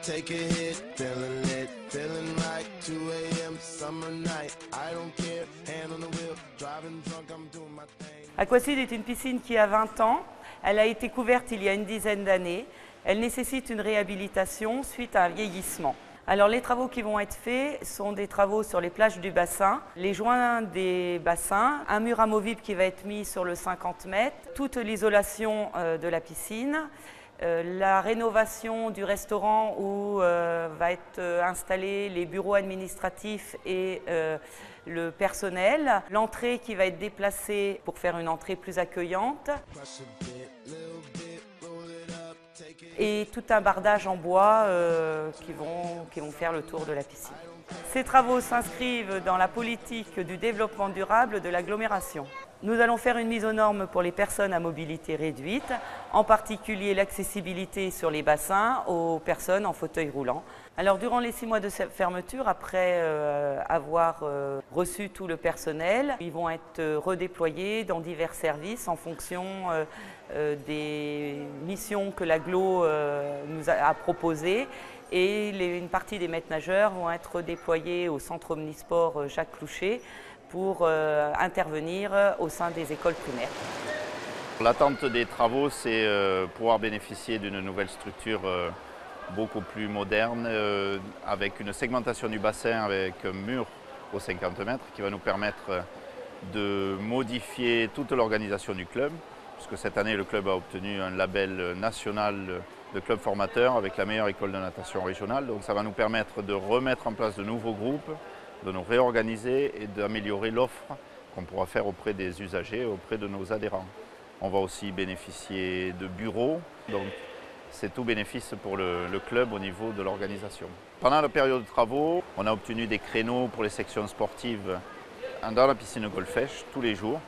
take a hit, feeling lit, feeling like 2 a.m. summer night. I don't care, hand on the wheel, driving drunk, I'm doing my thing. Aquacide est une piscine qui a 20 ans. Elle a été couverte il y a une dizaine d'années. Elle nécessite une réhabilitation suite à un vieillissement. Alors les travaux qui vont être faits sont des travaux sur les plages du bassin, les joints des bassins, un mur amovible qui va être mis sur le 50 mètres, toute l'isolation de la piscine, la rénovation du restaurant où va être installés les bureaux administratifs et le personnel, l'entrée qui va être déplacée pour faire une entrée plus accueillante, et tout un bardage en bois qui vont faire le tour de la piscine. Ces travaux s'inscrivent dans la politique du développement durable de l'agglomération. Nous allons faire une mise aux normes pour les personnes à mobilité réduite, en particulier l'accessibilité sur les bassins aux personnes en fauteuil roulant. Alors durant les 6 mois de fermeture, après avoir reçu tout le personnel, ils vont être redéployés dans divers services en fonction des missions que l'agglo nous a proposées. Et une partie des maîtres nageurs vont être déployés au centre omnisport Jacques Clouchet pour intervenir au sein des écoles primaires. L'attente des travaux, c'est pouvoir bénéficier d'une nouvelle structure beaucoup plus moderne, avec une segmentation du bassin avec un mur aux 50 mètres qui va nous permettre de modifier toute l'organisation du club, puisque cette année le club a obtenu un label national de club formateur avec la meilleure école de natation régionale. Donc ça va nous permettre de remettre en place de nouveaux groupes, de nous réorganiser et d'améliorer l'offre qu'on pourra faire auprès des usagers, auprès de nos adhérents. On va aussi bénéficier de bureaux, donc c'est tout bénéfice pour le club au niveau de l'organisation. Pendant la période de travaux, on a obtenu des créneaux pour les sections sportives dans la piscine Golfech tous les jours.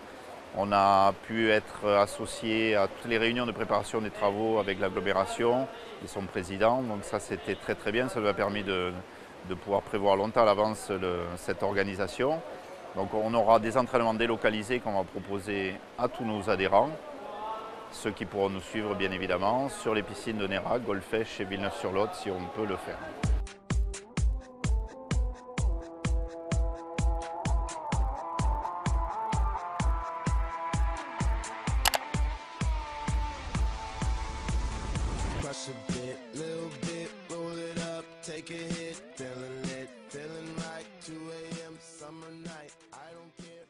On a pu être associé à toutes les réunions de préparation des travaux avec l'agglomération et son président, donc ça c'était très très bien, ça nous a permis de pouvoir prévoir longtemps à l'avance cette organisation. Donc on aura des entraînements délocalisés qu'on va proposer à tous nos adhérents, ceux qui pourront nous suivre bien évidemment, sur les piscines de Nérac, Golfech et Villeneuve-sur-Lot si on peut le faire. Crush a bit, little bit, roll it up, take a hit, feeling lit, feeling like 2 a.m. summer night. I don't care.